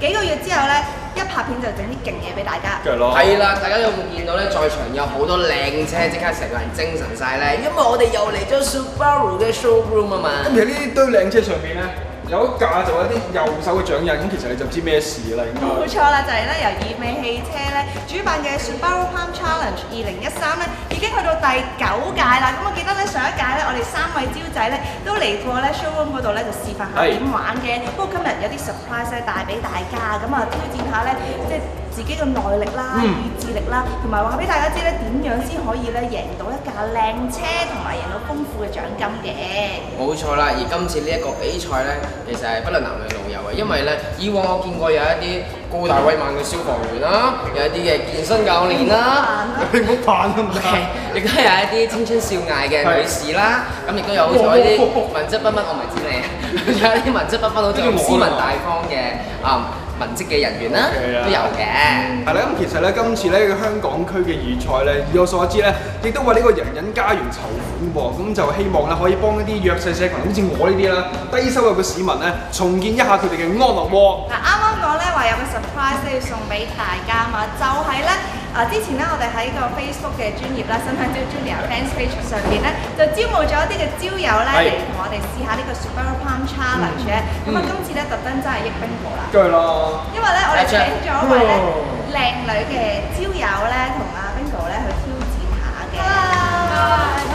幾個月之後咧，一拍片就整啲勁嘢俾大家。係啦，大家有冇見到咧？在場有好多靚車，即刻成個人精神晒咧，因為我哋又嚟咗 Subaru 嘅 showroom 啊嘛。咁其實呢堆靚車上面咧，有一架就有啲右手嘅掌印，咁其實你就知咩事啦，應該。冇錯啦，就係咧由意美汽車咧主辦嘅 Subaru Palm Challenge 2013咧，已經去到第9屆啦。咁我記得咧上一屆咧，我哋3位招仔咧都嚟過咧 showroom 嗰度咧就示範下點玩嘅。不過今日有啲 surprise 咧帶俾大家，咁啊挑戰下咧即係自己嘅耐力啦、意志力啦，同埋話俾大家知咧點樣先可以咧贏到一架靚車，同埋贏到豐富嘅獎金嘅。冇錯啦，而今次呢一個比賽咧，其實係不論男女老幼嘅，因為咧以往我見過有一啲高大威猛嘅消防員啦，有一啲嘅健身教練啦，你唔好扮咁亦都有一啲青春少艾嘅女士啦，咁亦都有好似我呢啲文質彬彬，我唔係知你，有一啲文質彬彬好似咁斯文大方嘅文職嘅人員啦，都有嘅。係啦，咁其實咧，今次咧香港區嘅預賽咧，以我所知咧，亦都為呢個人人家園籌款喎，咁就希望咧可以幫一啲弱勢社群，好似我呢啲啦，低收入嘅市民咧，重建一下佢哋嘅安樂窩。嗱，啱啱講咧話有個 surprise 要送俾大家嘛，就係咧之前咧我哋喺個 Facebook 嘅專頁啦，新香蕉 Junior Fans Page 上邊咧就招募咗一啲嘅招友咧嚟同我哋試下呢個 Subaru Palm Challenge 嘅，咁啊今次咧特登真係益Bingo啦，梗係啦，因為咧我哋請咗一位咧靚女嘅招友咧同阿 Bingo 咧去挑戰下嘅。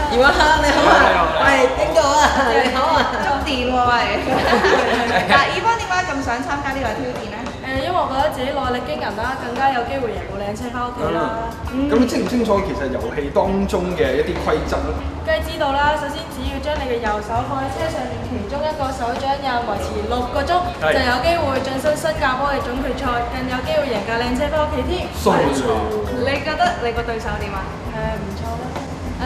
葉偉克你好啊，喂Bingo啊，你好啊，觸電喎喂！嗱，以邦點解咁想參加呢個挑戰咧？因為我覺得自己耐力驚人啦，更加有機會贏部靚車翻屋企啦。咁你清唔清楚其實遊戲當中嘅一啲規則咧？梗係知道啦，首先只要將你嘅右手放喺車上面其中一個手掌印維持6個鐘，就有機會晉身新加坡嘅總決賽，更有機會贏架靚車翻屋企添。你覺得你個對手點啊？唔錯啦。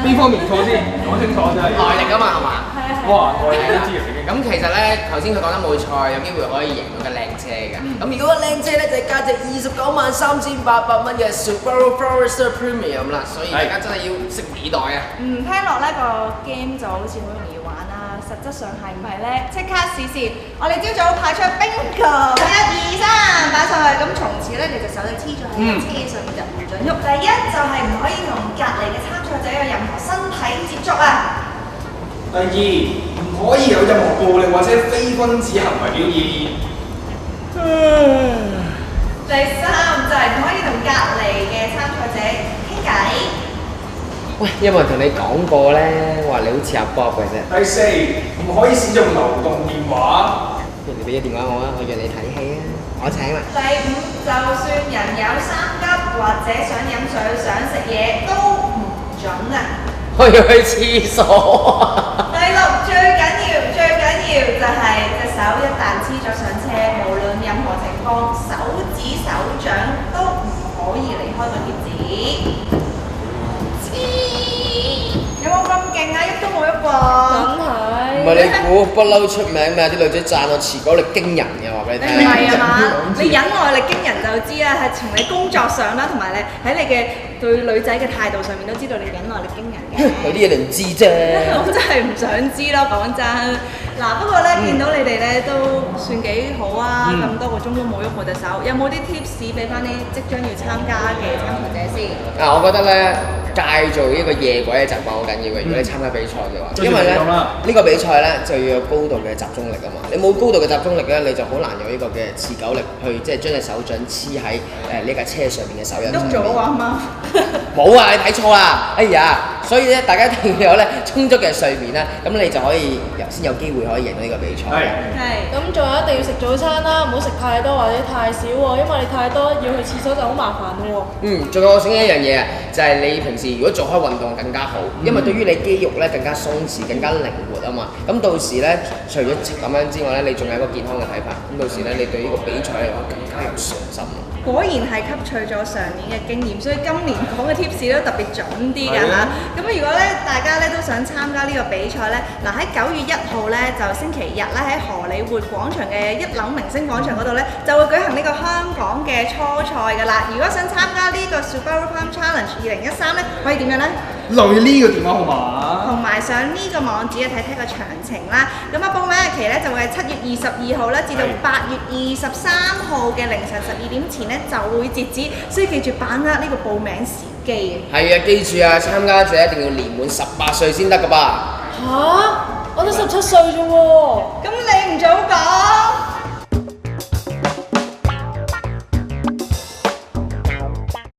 邊方面錯先？講清楚真係。耐力啊嘛，係嘛？係啊係。哇，我哋都知嚟嘅。咁其實咧，頭先佢講得冇錯，有機會可以贏到架靚車嘅。咁如果個靚車咧就係價值293800蚊嘅 Subaru Forester Premium 啦，所以大家真係要拭目以待啊！聽落呢個 game 就好似好容易玩啦，實質上係唔係咧？即刻試試！我哋朝早派出 Bingo，1、2、3擺上去，咁從此咧你隻手就黐咗喺架車上面就唔準喐。第一就係唔可以同隔離嘅參賽者有任何身體接觸啊！第二，唔可以有任何暴力或者非君子行為表現。第三就係唔可以同隔離嘅參賽者傾偈。喂，有冇人同你講過咧？話你好似阿 Bob 嘅啫。第四，唔可以使用流動電話。你俾個電話我啊，我約你睇戲啊，我請啦。第五，就算人有三急或者想飲水、想食嘢都唔準啊！我要去廁所。第六，最緊要就係隻手一旦黐咗上車，無論任何情況，手指手掌都唔可以離開個貼紙。有冇咁勁啊？喐都冇喐過。梗係。唔係你估不嬲出名咩？啲女仔讚我持久力驚人嘅，話俾你聽。你唔係啊嘛？你忍耐力驚人就知啦，係從你工作上啦，同埋你喺你嘅對女仔嘅態度上面都知道你忍耐力驚人嘅。有啲嘢你唔知啫。我真係唔想知咯，講真。嗱，不過咧見到你哋咧都算幾好啊，咁多個鐘都冇喐過隻手，有冇啲 tips 俾翻啲即將要參加嘅參賽者先？我覺得咧戒做呢個夜鬼嘅習慣好緊要嘅。如果你參加比賽嘅話，因為咧呢個比賽咧就要有高度嘅集中力啊嘛。你冇高度嘅集中力咧，你就好難有呢個嘅持久力去即係將隻手掌黐喺呢架車上面嘅手印上面。喐咗啊嘛！冇啊！你睇錯啦！哎呀，所以咧大家一定要有咧充足嘅睡眠啦，咁你就可以先有機會可以贏到呢個比賽。係。咁仲有一定要食早餐啦，唔好食太多或者太少喎，因為你太多要去廁所就好麻煩咯喎。仲有我醒起一樣嘢啊，就係你平時如果做開運動更加好，因為對於你肌肉咧更加鬆弛、更加靈活啊嘛。咁到時咧，除咗咁樣之外咧，你仲有一個健康嘅體魄，咁到時咧你對呢個比賽咧更加有信心。果然係吸取咗上年嘅經驗，所以今年講嘅 tips 都特別準啲㗎嚇。咁如果咧大家咧都想參加呢個比賽咧，嗱喺9月1號咧就星期日咧喺荷里活廣場嘅一樓明星廣場嗰度咧就會舉行呢個香港嘅初賽㗎啦。如果想參加呢個 Subaru Palm Challenge 2013咧，可以點樣咧？留意呢個電話號碼，同埋上呢個網址去睇睇個詳情啦。咁啊，報名日期咧就會係7月22號啦，至到8月23號嘅凌晨12點前咧就會截止，所以記住把握呢個報名時機。係啊，記住啊，參加者一定要年滿18歲先得㗎噃。嚇！我都17歲啫喎。咁你唔早講？